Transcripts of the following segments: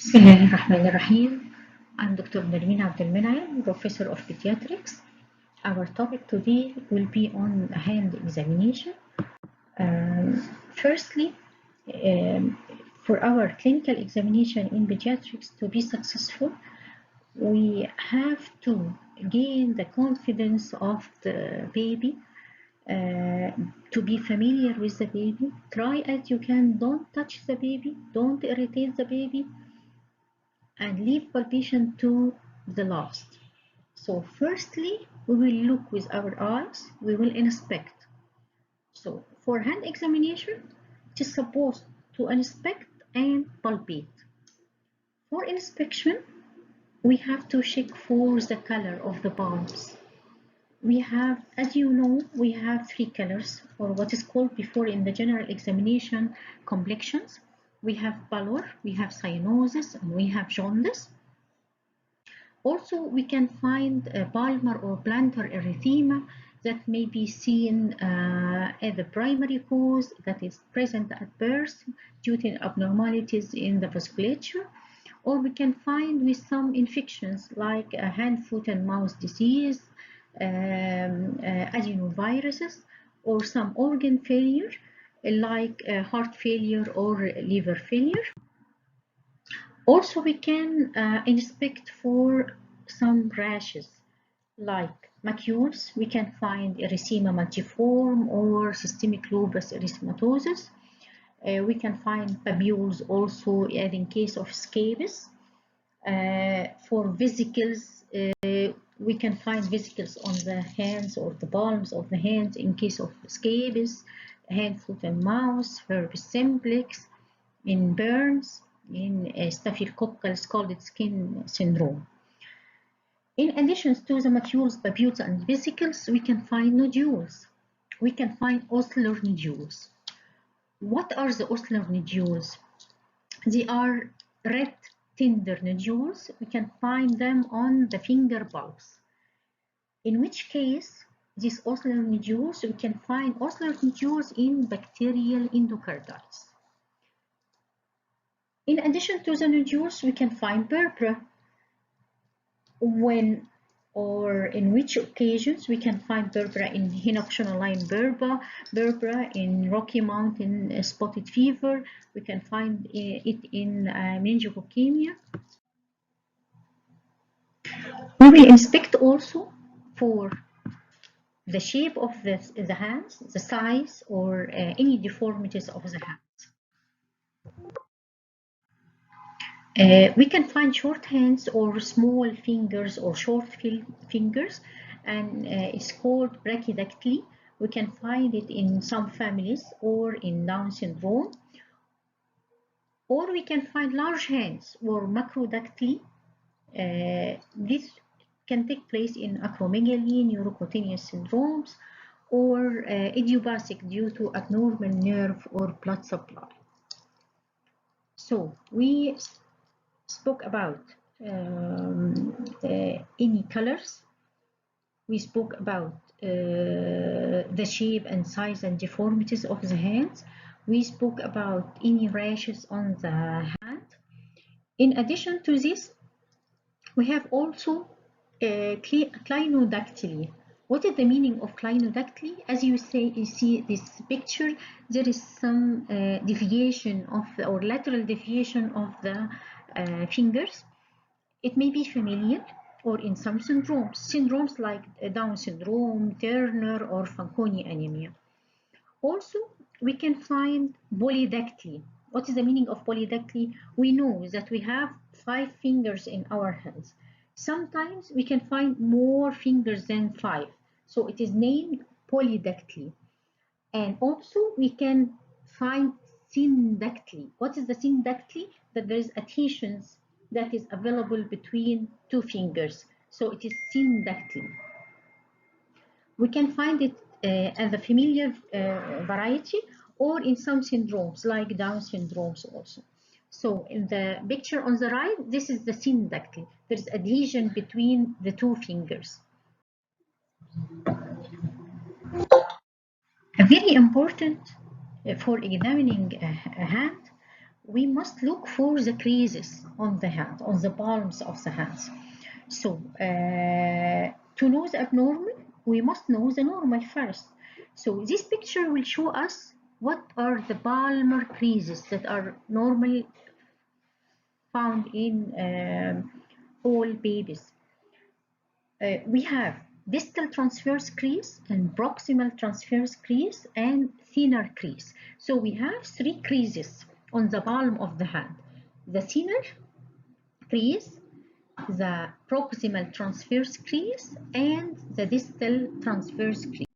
Bismillahirrahmanirrahim. I'm Dr. Nermin Abdelmenayem, Professor of Pediatrics. Our topic today will be on hand examination. Firstly, for our clinical examination in pediatrics to be successful, we have to gain the confidence of the baby, to be familiar with the baby. Try as you can, don't touch the baby, don't irritate the baby, and leave palpation to the last. So firstly, we will look with our eyes, we will inspect. So for hand examination, it is supposed to inspect and palpate. For inspection, we have to check for the color of the palms. We have, as you know, we have three colors, or what is called before in the general examination, complexions. We have pallor, we have cyanosis, and we have jaundice. Also, we can find a palmar or plantar erythema that may be seen as the primary cause that is present at birth due to abnormalities in the vasculature, or we can find with some infections like hand, foot, and mouth disease, adenoviruses, or some organ failure like heart failure or liver failure. Also, we can inspect for some rashes like macules. We can find erythema multiforme or systemic lupus erythematosus. We can find papules also in case of scabies. For vesicles, we can find vesicles on the hands or the palms of the hands in case of scabies, hand, foot, and mouth, herpes simplex, in burns, in staphylococcal scalded skin syndrome. In addition to the macules, papules, and vesicles, we can find nodules. We can find ocular nodules. What are the ocular nodules? They are red tender nodules. We can find them on the finger bulbs. In which case, these ocular nodules, we can find ocular nodules in bacterial endocarditis. In addition to the nodules, we can find purpura. When or in which occasions we can find purpura in henoxynoline purpura in Rocky Mountain spotted fever. We can find it in meningococcemia. We will inspect also for the shape of the hands, the size, or any deformities of the hands. We can find short hands or small fingers or short fingers, and it's called brachydactyly. We can find it in some families or in Down syndrome. Or we can find large hands or macrodactyly. This can take place in acromegaly, neurocutaneous syndromes, or idiopathic due to abnormal nerve or blood supply. So we spoke about any colors. We spoke about the shape and size and deformities of the hands. We spoke about any rashes on the hand. In addition to this, we have also clinodactyly. What is the meaning of clinodactyly? As you see this picture, there is some deviation of or lateral deviation of the fingers. It may be familial or in some syndromes like Down syndrome, Turner, or Fanconi anemia. Also, we can find polydactyly. What is the meaning of polydactyly? We know that we have 5 fingers in our hands. Sometimes we can find more fingers than 5. So it is named polydactyly. And also we can find syndactyly. What is the syndactyly? That there is adhesions that is available between 2 fingers. So it is syndactyly. We can find it as a familiar variety or in some syndromes like Down syndromes also. So in the picture on the right, this is the syndactyly. There is adhesion between the 2 fingers. Very important for examining a hand, we must look for the creases. on the hand, on the palms of the hands. So to know the abnormal, we must know the normal first. So this picture will show us what are the palmar creases that are normally found in all babies. We have distal transverse crease and proximal transverse crease and thinner crease. So we have three creases on the palm of the hand. The thinner crease, the proximal transverse crease, and the distal transverse crease.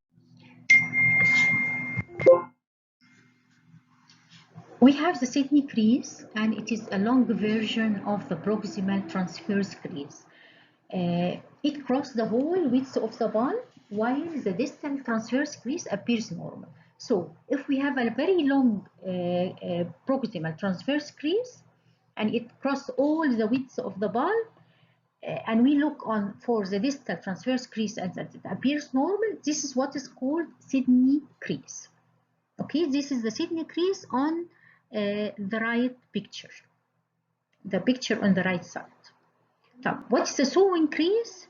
We have the Sydney crease, and it is a long version of the proximal transverse crease. It crosses the whole width of the palm, while the distal transverse crease appears normal. So if we have a very long proximal transverse crease, and it crosses all the width of the palm, and we look on for the distal transverse crease and that it appears normal, this is what is called Sydney crease. Okay, this is the Sydney crease on the right picture, the picture on the right side. Now, what's the sewing crease?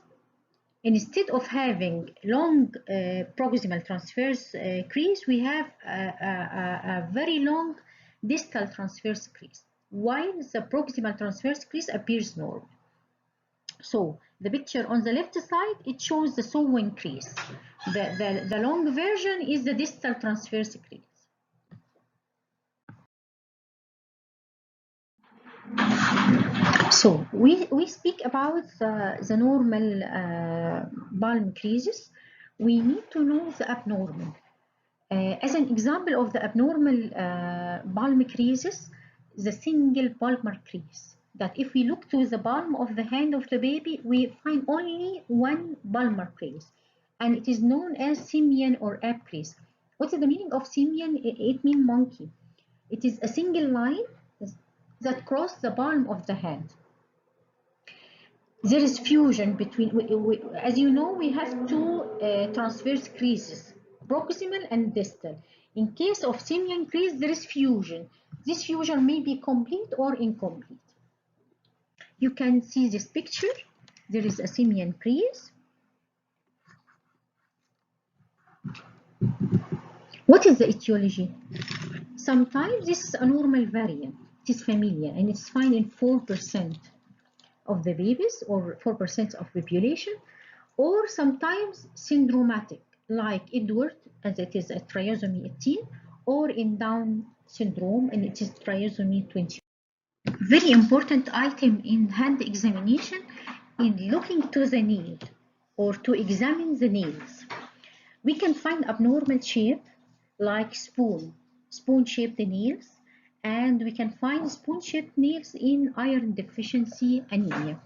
Instead of having long proximal transverse crease, we have a very long distal transverse crease, while the proximal transverse crease appears normal. So the picture on the left side, it shows the sewing crease. The long version is the distal transverse crease. So we speak about the normal palm creases. We need to know the abnormal. As an example of the abnormal palm creases, the single palmar crease. That if we look to the palm of the hand of the baby, we find only one palmar crease, and it is known as simian or ab crease. What is the meaning of simian? It means monkey. It is a single line that crosses the palm of the hand. There is fusion between, as you know, we have two transverse creases, proximal and distal. In case of simian crease, there is fusion. This fusion may be complete or incomplete. You can see this picture. There is a simian crease. What is the etiology? Sometimes this is a normal variant. It is familial and it's found in 4% of the babies or 4% of population, or sometimes syndromatic, like Edward, as it is a trisomy 18, or in Down syndrome, and it is trisomy 20. Very important item in hand examination in looking to the nail or to examine the nails. We can find abnormal shape like spoon-shaped nails, and we can find spoon-shaped nails in iron deficiency anemia.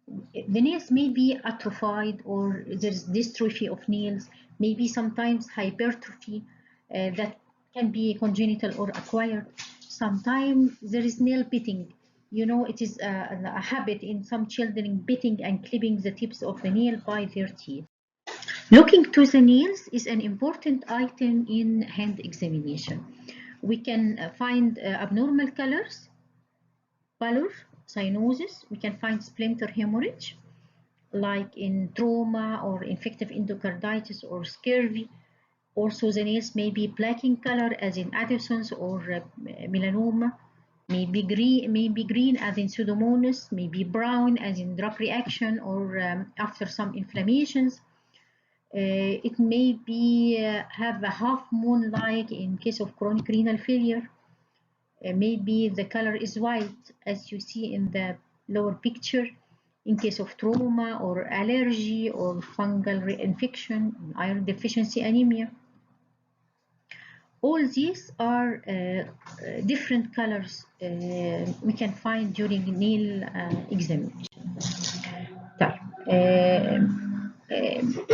The nails may be atrophied or there's dystrophy of nails, maybe sometimes hypertrophy that can be congenital or acquired. Sometimes there is nail biting. You know, it is a habit in some children biting and clipping the tips of the nail by their teeth. Looking to the nails is an important item in hand examination. We can find abnormal colors, pallor, cyanosis. We can find splinter hemorrhage, like in trauma or infective endocarditis or scurvy. Also, the nails may be black in color, as in Addison's or melanoma. Maybe green, as in Pseudomonas. Maybe brown, as in drug reaction or after some inflammations. It may be have a half moon like in case of chronic renal failure. Maybe the color is white, as you see in the lower picture, in case of trauma or allergy or fungal reinfection, iron deficiency anemia. All these are different colors we can find during nail examination.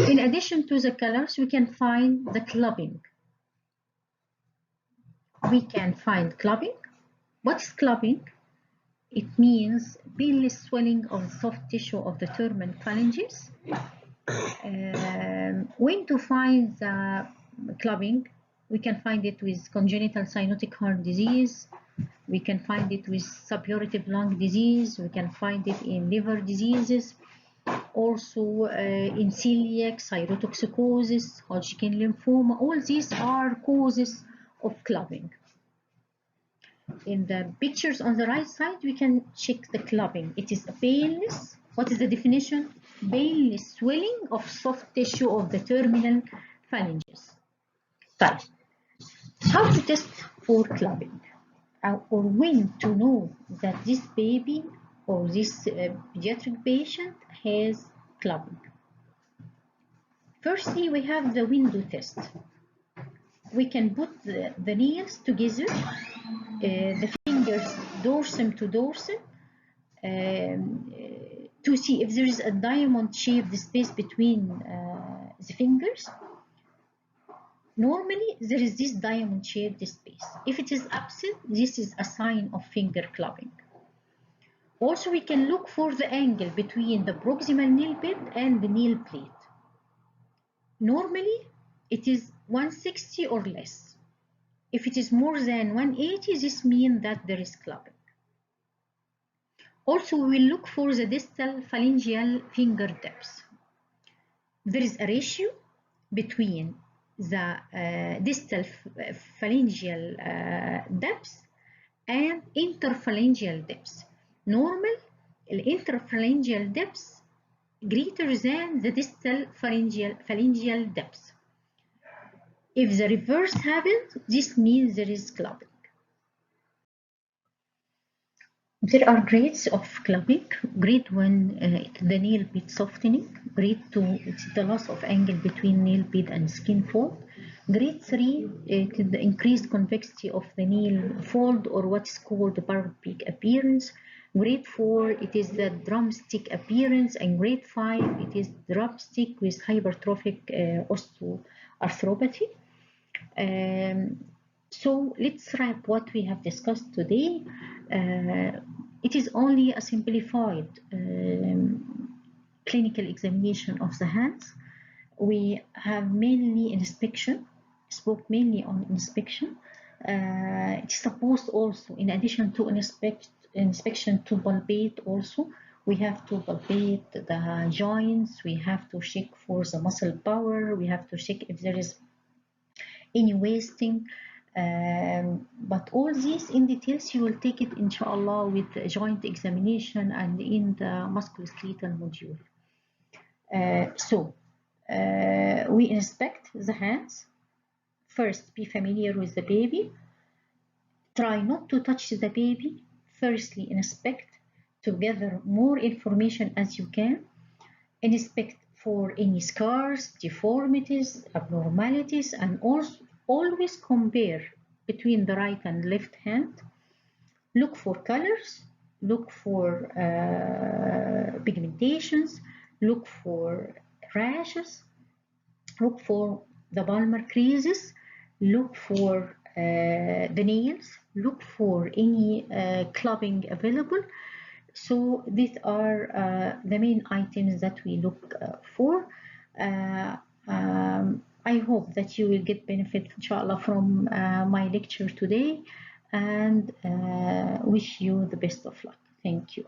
In addition to the colors, we can find the clubbing. We can find clubbing. What's clubbing? It means painless swelling of the soft tissue of the termen phalanges. When to find the clubbing? We can find it with congenital cyanotic heart disease, We can find it with suppurative lung disease. We can find it in liver diseases, also in celiac, cytotoxicosis, Hodgkin lymphoma. All these are causes of clubbing. In the pictures on the right side, we can check the clubbing. It is a painless. What is the definition? Painless swelling of soft tissue of the terminal phalanges. طيب, how to test for clubbing? Or when to know that this baby or this pediatric patient has clubbing. Firstly, we have the window test. We can put the nails together, the fingers dorsum to dorsum, to see if there is a diamond shaped space between the fingers. Normally, there is this diamond shaped space. If it is absent, this is a sign of finger clubbing. Also, we can look for the angle between the proximal nail bed and the nail plate. Normally, it is 160 or less. If it is more than 180, this means that there is clubbing. Also, we will look for the distal phalangeal finger depth. There is a ratio between the distal phalangeal depth and interphalangeal depth. Normal, the interphalangeal depth greater than the distal phalangeal depth. If the reverse happens, this means there is clubbing. There are grades of clubbing. Grade 1, the nail bed softening. Grade 2, it's the loss of angle between nail bed and skin fold. Grade 3, the increased convexity of the nail fold, or what is called the barbic appearance. Grade 4, it is the drumstick appearance, and grade 5, it is drumstick with hypertrophic osteoarthropathy. So let's wrap what we have discussed today. It is only a simplified clinical examination of the hands. We have mainly inspection, spoke mainly on inspection. It's supposed also, in addition to inspection, to palpate also. We have to palpate the joints, we have to check for the muscle power, we have to check if there is any wasting. But all these in details you will take it inshallah with the joint examination and in the musculoskeletal module. We inspect the hands. First, be familiar with the baby. Try not to touch the baby. Firstly, inspect to gather more information as you can. Inspect for any scars, deformities, abnormalities, and also always compare between the right and left hand. Look for colors, look for pigmentations, look for rashes, look for the palmar creases, look for the nails, look for any clubbing available. So these are the main items that we look for. I hope that you will get benefit, inshallah, from my lecture today, and wish you the best of luck. Thank you.